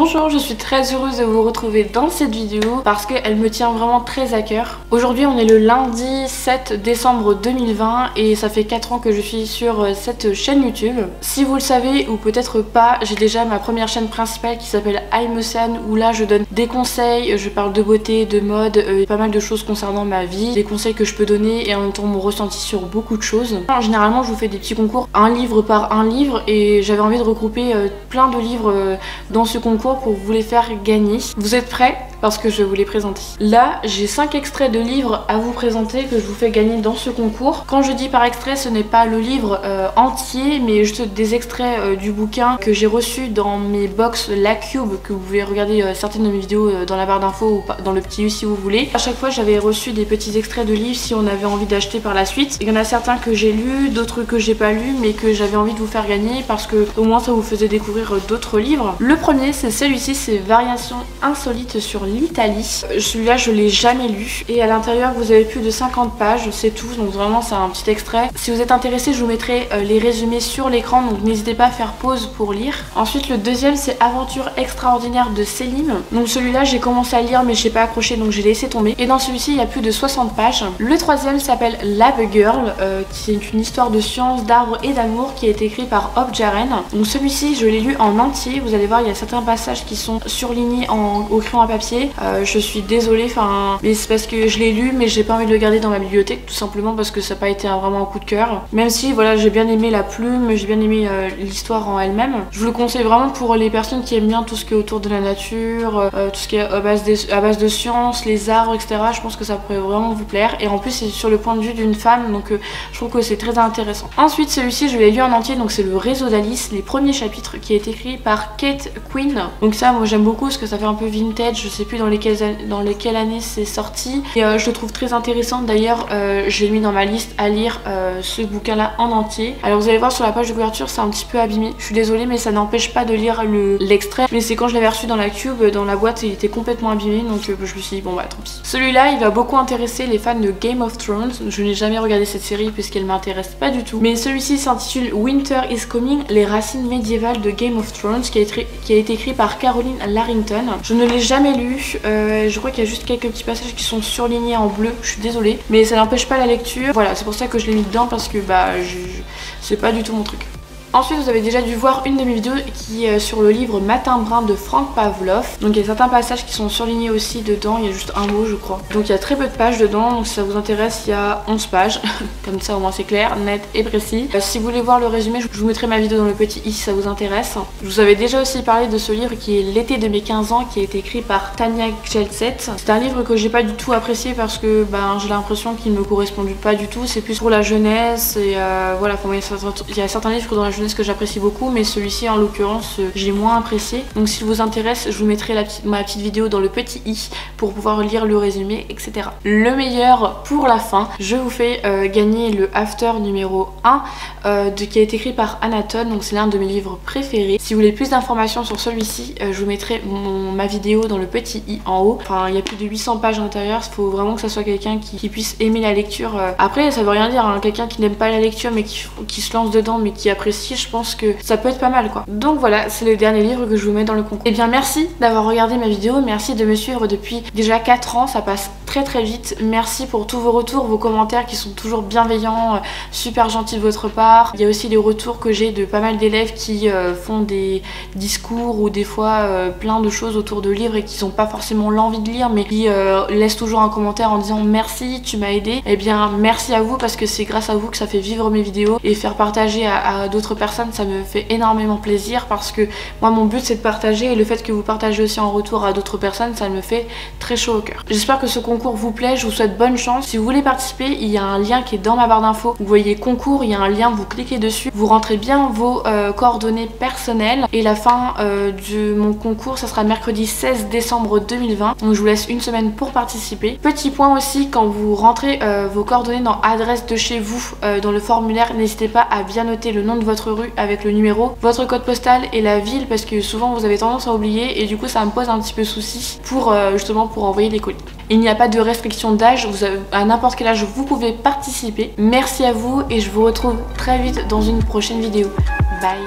Bonjour, je suis très heureuse de vous retrouver dans cette vidéo parce qu'elle me tient vraiment très à cœur. Aujourd'hui on est le lundi 7 décembre 2020 et ça fait 4 ans que je suis sur cette chaîne YouTube. Si vous le savez ou peut-être pas, j'ai déjà ma première chaîne principale qui s'appelle I'm Océane où là je donne des conseils, je parle de beauté, de mode, pas mal de choses concernant ma vie, des conseils que je peux donner et en même temps mon ressenti sur beaucoup de choses. Généralement je vous fais des petits concours, un livre par un livre, et j'avais envie de regrouper plein de livres dans ce concours pour vous les faire gagner. Vous êtes prêts? Parce que je vais vous les présenter. Là, j'ai 5 extraits de livres à vous présenter que je vous fais gagner dans ce concours. Quand je dis par extrait, ce n'est pas le livre entier, mais juste des extraits du bouquin que j'ai reçu dans mes box La Cube, que vous pouvez regarder certaines de mes vidéos dans la barre d'infos ou dans le petit U si vous voulez. À chaque fois, j'avais reçu des petits extraits de livres si on avait envie d'acheter par la suite. Il y en a certains que j'ai lus, d'autres que j'ai pas lus, mais que j'avais envie de vous faire gagner parce que au moins ça vous faisait découvrir d'autres livres. Le premier, c'est celui-ci, c'est Variations insolites sur l'Italie. Celui-là je l'ai jamais lu et à l'intérieur vous avez plus de 50 pages, c'est tout, donc vraiment c'est un petit extrait. Si vous êtes intéressé, je vous mettrai les résumés sur l'écran, donc n'hésitez pas à faire pause pour lire. Ensuite le deuxième, c'est Aventure extraordinaire de Céline. Donc celui-là j'ai commencé à lire mais j'ai pas accroché, donc j'ai laissé tomber, et dans celui-ci il y a plus de 60 pages. Le troisième s'appelle Lab Girl, qui est une histoire de science, d'arbres et d'amour qui a été écrit par Hope Jaren. Donc celui-ci je l'ai lu en entier, vous allez voir il y a certains passages qui sont surlignés au crayon à papier. Je suis désolée, mais c'est parce que je l'ai lu mais j'ai pas envie de le garder dans ma bibliothèque, tout simplement parce que ça n'a pas été vraiment un coup de cœur. Même si voilà, j'ai bien aimé la plume, j'ai bien aimé l'histoire en elle-même. Je vous le conseille vraiment pour les personnes qui aiment bien tout ce qui est autour de la nature, tout ce qui est à base de science, les arbres, etc. Je pense que ça pourrait vraiment vous plaire. Et en plus c'est sur le point de vue d'une femme, donc je trouve que c'est très intéressant. Ensuite celui-ci je l'ai lu en entier, donc c'est le réseau d'Alice, les premiers chapitres, qui est écrit par Kate Quinn. Donc ça moi j'aime beaucoup parce que ça fait un peu vintage, je sais plus dans lesquelles années c'est sorti, et je le trouve très intéressant. D'ailleurs je l'ai mis dans ma liste à lire ce bouquin là en entier. Alors vous allez voir sur la page de couverture c'est un petit peu abîmé, je suis désolée mais ça n'empêche pas de lire l'extrait, mais c'est quand je l'avais reçu dans la cube, dans la boîte, il était complètement abîmé, donc je me suis dit bon bah tant pis. Celui-là il va beaucoup intéresser les fans de Game of Thrones. Je n'ai jamais regardé cette série puisqu'elle m'intéresse pas du tout, mais celui-ci s'intitule Winter is Coming, les racines médiévales de Game of Thrones, qui a été écrit par Caroline Larrington. Je ne l'ai jamais lu, je crois qu'il y a juste quelques petits passages qui sont surlignés en bleu, je suis désolée, mais ça n'empêche pas la lecture. Voilà, c'est pour ça que je l'ai mis dedans, parce que bah c'est pas du tout mon truc. Ensuite vous avez déjà dû voir une de mes vidéos qui est sur le livre Matin Brun de Frank Pavlov. Donc il y a certains passages qui sont surlignés aussi dedans, il y a juste un mot je crois. Donc il y a très peu de pages dedans, donc si ça vous intéresse il y a 11 pages, comme ça au moins c'est clair, net et précis. Si vous voulez voir le résumé, je vous mettrai ma vidéo dans le petit i si ça vous intéresse. Je vous avais déjà aussi parlé de ce livre qui est L'été de mes 15 ans, qui a été écrit par Tania Gelset. C'est un livre que j'ai pas du tout apprécié parce que j'ai l'impression qu'il ne me correspond pas du tout, c'est plus pour la jeunesse et voilà, il y a certains livres dans la jeunesse que j'apprécie beaucoup, mais celui-ci en l'occurrence j'ai moins apprécié. Donc s'il vous intéresse, je vous mettrai ma petite vidéo dans le petit i pour pouvoir lire le résumé, etc. Le meilleur pour la fin, je vous fais gagner le After numéro 1 qui a été écrit par Anaton, donc c'est l'un de mes livres préférés. Si vous voulez plus d'informations sur celui-ci, je vous mettrai ma vidéo dans le petit i en haut. Enfin il y a plus de 800 pages à l'intérieur, il faut vraiment que ça soit quelqu'un qui puisse aimer la lecture. Après ça veut rien dire, hein, quelqu'un qui n'aime pas la lecture mais qui se lance dedans mais qui apprécie, je pense que ça peut être pas mal quoi. Donc voilà, c'est le dernier livre que je vous mets dans le concours. Et bien merci d'avoir regardé ma vidéo, merci de me suivre depuis déjà 4 ans, ça passe très vite. Merci pour tous vos retours, vos commentaires qui sont toujours bienveillants, super gentils de votre part. Il y a aussi les retours que j'ai de pas mal d'élèves qui font des discours ou des fois plein de choses autour de livres et qui n'ont pas forcément l'envie de lire mais qui laissent toujours un commentaire en disant merci, tu m'as aidé. Et bien merci à vous parce que c'est grâce à vous que ça fait vivre mes vidéos, et faire partager à d'autres personnes ça me fait énormément plaisir parce que moi mon but c'est de partager, et le fait que vous partagez aussi en retour à d'autres personnes ça me fait très chaud au cœur. J'espère que ce concours vous plaît, je vous souhaite bonne chance. Si vous voulez participer, il y a un lien qui est dans ma barre d'infos, vous voyez concours, il y a un lien, vous cliquez dessus, vous rentrez bien vos coordonnées personnelles, et la fin de mon concours ça sera mercredi 16 décembre 2020, donc je vous laisse une semaine pour participer. Petit point aussi, quand vous rentrez vos coordonnées dans adresse de chez vous dans le formulaire, n'hésitez pas à bien noter le nom de votre rue avec le numéro, votre code postal et la ville, parce que souvent vous avez tendance à oublier et du coup ça me pose un petit peu souci pour justement pour envoyer les colis. Il n'y a pas de restriction d'âge, à n'importe quel âge vous pouvez participer. Merci à vous et je vous retrouve très vite dans une prochaine vidéo. Bye.